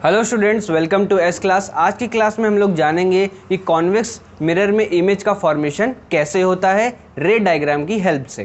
Hello students, welcome to S class. आज की class में हम लोग जानेंगे कि कॉन्वेक्स मिरर में इमेज का फॉर्मेशन कैसे होता है रे डायग्राम की हेल्प से।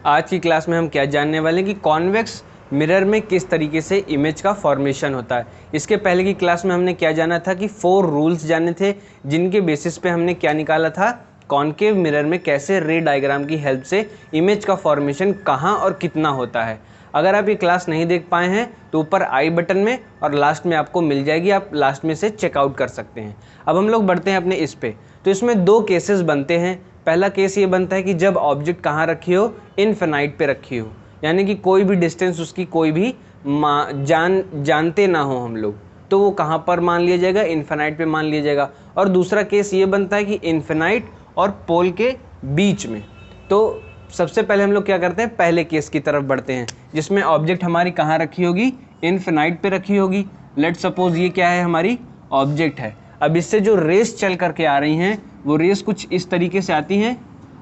आज की क्लास में हम क्या जानने वाले हैं कि कॉन्वेक्स मिरर में किस तरीके से इमेज का फॉर्मेशन होता है। इसके पहले की क्लास में हमने क्या जाना था कि 4 रूल्स जाने थे, जिनके बेसिस पे हमने क्या निकाला था, कॉन्केव मिरर में कैसे रे डायग्राम की हेल्प से इमेज का फॉर्मेशन कहाँ और कितना होता है। अगर आप ये क्लास नहीं देख पाए हैं तो ऊपर आई बटन में और लास्ट में आपको मिल जाएगी, आप लास्ट में से चेकआउट कर सकते हैं। अब हम लोग बढ़ते हैं अपने इस पे। तो इसमें 2 केसेस बनते हैं। पहला केस ये बनता है कि जब ऑब्जेक्ट कहाँ रखी हो, इनफिनाइट पे रखी हो, यानी कि कोई भी डिस्टेंस उसकी कोई भी जानते ना हो हम लोग, तो वो कहाँ पर मान लिया जाएगा, इनफिनाइट पे मान लिया जाएगा। और दूसरा केस ये बनता है कि इनफिनाइट और पोल के बीच में। तो सबसे पहले हम लोग क्या करते हैं, पहले केस की तरफ बढ़ते हैं, जिसमें ऑब्जेक्ट हमारी कहाँ रखी होगी, इनफिनाइट पे रखी होगी। लेट सपोज ये क्या है, हमारी ऑब्जेक्ट है। अब इससे जो रेस चल करके आ रही हैं वो रेस कुछ इस तरीके से आती हैं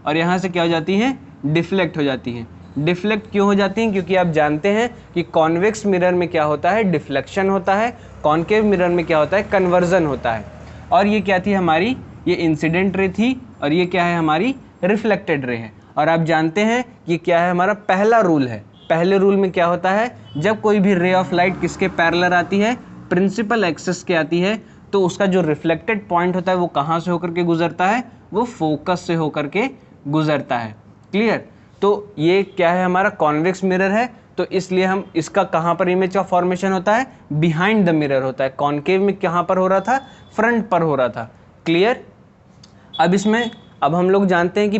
और यहाँ से क्या हो जाती हैं, डिफ्लेक्ट हो जाती हैं। डिफ्लेक्ट क्यों हो जाती हैं, क्योंकि आप जानते हैं कि कॉन्वेक्स मिरर में क्या होता है, डिफ्लेक्शन होता है। कॉन्केव मिरर में क्या होता है, कन्वर्जन होता है। और ये क्या थी हमारी, ये इंसिडेंट रे थी और ये क्या है, हमारी रिफ्लेक्टेड रे है। और आप जानते हैं कि क्या है, हमारा पहला रूल है। पहले रूल में क्या होता है, जब कोई भी रे ऑफ लाइट किसके पैरेलल आती है, प्रिंसिपल एक्सिस के आती है, तो उसका जो रिफ्लेक्टेड पॉइंट होता है वो कहाँ से होकर के गुजरता है, वो फोकस से होकर के गुजरता है। क्लियर। तो ये क्या है, हमारा कॉन्वेक्स मिरर है, तो इसलिए हम इसका कहाँ पर इमेज का फॉर्मेशन होता है, बिहाइंड द मिरर होता है। कॉन्केव में कहाँ पर हो रहा था, फ्रंट पर हो रहा था। क्लियर। अब हम लोग जानते हैं कि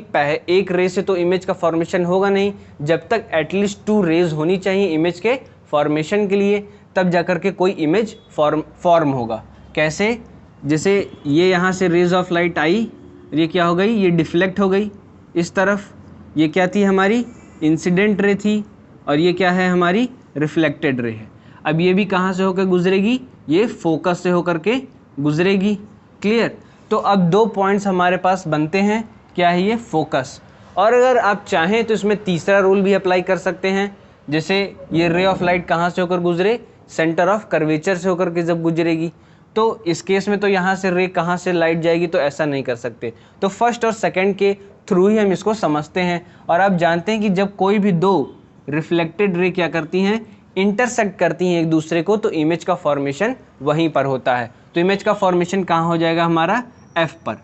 एक रे से तो इमेज का फॉर्मेशन होगा नहीं, जब तक एटलीस्ट 2 रेज होनी चाहिए इमेज के फॉर्मेशन के लिए, तब जाकर के कोई इमेज फॉर्म होगा। कैसे, जैसे ये यहाँ से रेज ऑफ लाइट आई, ये क्या हो गई, ये डिफ्लेक्ट हो गई इस तरफ। ये क्या थी, हमारी इंसिडेंट रे थी, और ये क्या है, हमारी रिफ्लेक्टेड रे है। अब ये भी कहाँ से होकर गुजरेगी, ये फोकस से होकर के गुजरेगी। क्लियर। तो अब 2 पॉइंट्स हमारे पास बनते हैं, क्या है, ये फोकस। और अगर आप चाहें तो इसमें तीसरा रूल भी अप्लाई कर सकते हैं। जैसे ये रे ऑफ लाइट कहाँ से होकर गुजरे, सेंटर ऑफ कर्वेचर से होकर के जब गुजरेगी, तो इस केस में तो यहाँ से रे कहाँ से लाइट जाएगी, तो ऐसा नहीं कर सकते। तो फर्स्ट और सेकंड के थ्रू ही हम इसको समझते हैं। और आप जानते हैं कि जब कोई भी 2 रिफ्लेक्टेड रे क्या करती हैं, इंटरसेक्ट करती हैं एक दूसरे को, तो इमेज का फॉर्मेशन वहीं पर होता है। तो इमेज का फॉर्मेशन कहाँ हो जाएगा, हमारा F पर।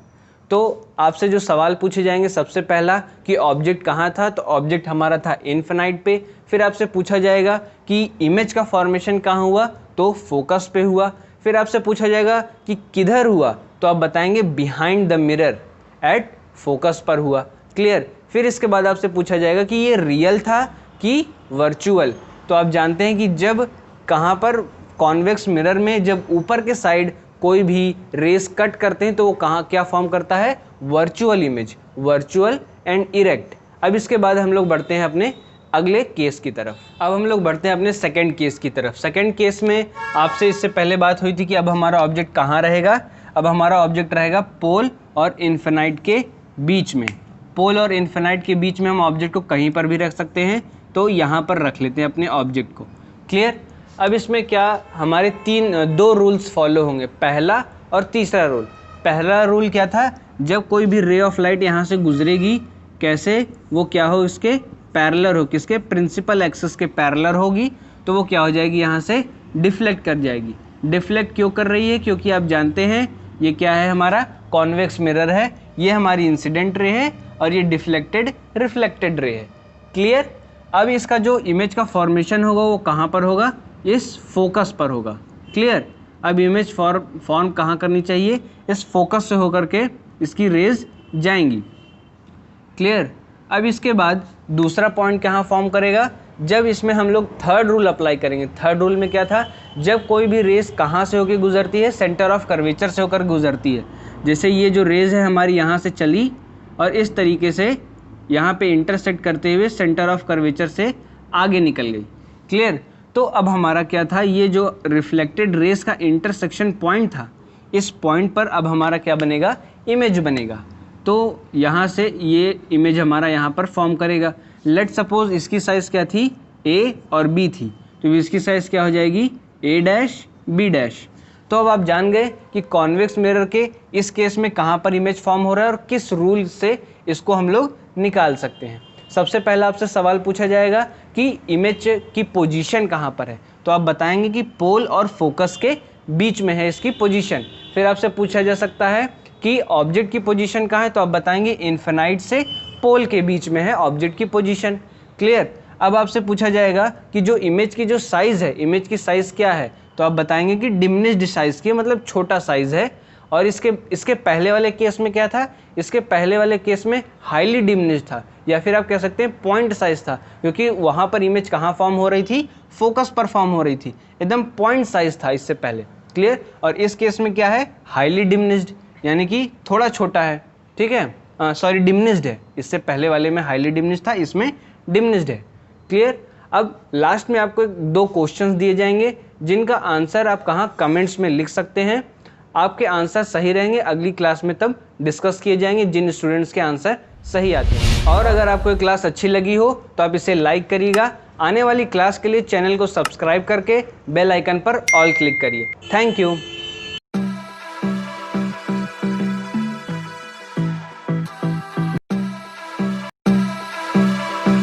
तो आपसे जो सवाल पूछे जाएंगे, सबसे पहला कि ऑब्जेक्ट कहाँ था, तो ऑब्जेक्ट हमारा था इनफिनाइट पे। फिर आपसे पूछा जाएगा कि इमेज का फॉर्मेशन कहाँ हुआ, तो फोकस पे हुआ। फिर आपसे पूछा जाएगा कि किधर हुआ, तो आप बताएंगे behind the mirror at focus पर हुआ। क्लियर। फिर इसके बाद आपसे पूछा जाएगा कि ये रियल था कि वर्चुअल, तो आप जानते हैं कि जब कहाँ पर कॉन्वेक्स मिरर में जब ऊपर के साइड कोई भी रेस कट करते हैं तो वो कहाँ क्या फॉर्म करता है, virtual image, virtual and erect. अब इसके बाद हम लोग बढ़ते हैं अपने अगले केस की तरफ। अब हम लोग बढ़ते हैं अपने सेकंड केस की तरफ। सेकंड केस में आपसे इससे पहले बात हुई थी कि अब हमारा ऑब्जेक्ट कहाँ रहेगा, अब हमारा ऑब्जेक्ट रहेगा पोल और इनफिनाइट के बीच में। पोल और इनफिनाइट के बीच में हम ऑब्जेक्ट को कहीं पर भी रख सकते हैं, तो यहाँ पर रख लेते हैं अपने ऑब्जेक्ट को। क्लियर। अब इसमें क्या हमारे 2 रूल्स फॉलो होंगे, पहला और तीसरा रूल। पहला रूल क्या था, जब कोई भी रे ऑफ लाइट यहाँ से गुजरेगी, कैसे, वो क्या हो, इसके पैरेलल हो, किसके, प्रिंसिपल एक्सिस के पैरेलल होगी, तो वो क्या हो जाएगी, यहाँ से डिफ्लेक्ट कर जाएगी। डिफ्लेक्ट क्यों कर रही है, क्योंकि आप जानते हैं ये क्या है, हमारा कॉन्वेक्स मिरर है, ये हमारी इंसिडेंट रे है और ये डिफ्लेक्टेड रिफ्लेक्टेड रे है। क्लियर। अब इसका जो इमेज का फॉर्मेशन होगा वो कहाँ पर होगा, इस फोकस पर होगा। क्लियर। अब इमेज फॉर्म कहाँ करनी चाहिए, इस फोकस से होकर के इसकी रेज जाएंगी। क्लियर। अब इसके बाद दूसरा पॉइंट कहाँ फॉर्म करेगा, जब इसमें हम लोग थर्ड रूल अप्लाई करेंगे। थर्ड रूल में क्या था, जब कोई भी रेस कहाँ से होकर गुजरती है, सेंटर ऑफ कर्वेचर से होकर गुजरती है। जैसे ये जो रेज है हमारी यहाँ से चली और इस तरीके से यहाँ पे इंटरसेक्ट करते हुए सेंटर ऑफ कर्वेचर से आगे निकल गई। क्लियर। तो अब हमारा क्या था, ये जो रिफ्लेक्टेड रेस का इंटरसेक्शन पॉइंट था, इस पॉइंट पर अब हमारा क्या बनेगा, इमेज बनेगा। तो यहाँ से ये इमेज हमारा यहाँ पर फॉर्म करेगा। लेट सपोज इसकी साइज़ क्या थी, ए और बी थी, तो इसकी साइज़ क्या हो जाएगी, ए डैश बी डैश। तो अब आप जान गए कि कॉन्वेक्स मिरर के इस केस में कहाँ पर इमेज फॉर्म हो रहा है और किस रूल से इसको हम लोग निकाल सकते हैं। सबसे पहला आपसे सवाल पूछा जाएगा कि इमेज की पोजीशन कहाँ पर है, तो आप बताएंगे कि पोल और फोकस के बीच में है इसकी पोजीशन। फिर आपसे पूछा जा सकता है कि ऑब्जेक्ट की पोजीशन कहाँ है, तो आप बताएंगे इन्फिनाइट से पोल के बीच में है ऑब्जेक्ट की पोजीशन। क्लियर। अब आपसे पूछा जाएगा कि जो इमेज की जो साइज़ है, इमेज की साइज़ क्या है, तो आप बताएंगे कि डिमिनिश्ड साइज़ की, मतलब छोटा साइज़ है। और इसके पहले वाले केस में क्या था, इसके पहले वाले केस में हाईली डिमिनिश्ड था, या फिर आप कह सकते हैं पॉइंट साइज़ था, क्योंकि वहाँ पर इमेज कहाँ फॉर्म हो रही थी, फोकस पर फॉर्म हो रही थी, एकदम पॉइंट साइज़ था इससे पहले। क्लियर। और इस केस में क्या है, हाईली डिमिनिश्ड, यानी कि थोड़ा छोटा है। ठीक है, सॉरी डिमिनिश्ड है, इससे पहले वाले में हाईली डिमिनिश्ड था, इसमें डिमिनिश्ड है। क्लियर। अब लास्ट में आपको 2 क्वेश्चंस दिए जाएंगे जिनका आंसर आप कहाँ कमेंट्स में लिख सकते हैं। आपके आंसर सही रहेंगे, अगली क्लास में तब डिस्कस किए जाएंगे जिन स्टूडेंट्स के आंसर सही आते हैं। और अगर आपको ये क्लास अच्छी लगी हो तो आप इसे लाइक करिएगा। आने वाली क्लास के लिए चैनल को सब्सक्राइब करके बेल आइकन पर ऑल क्लिक करिए। Thank you.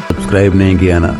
सब्सक्राइब नहीं किया ना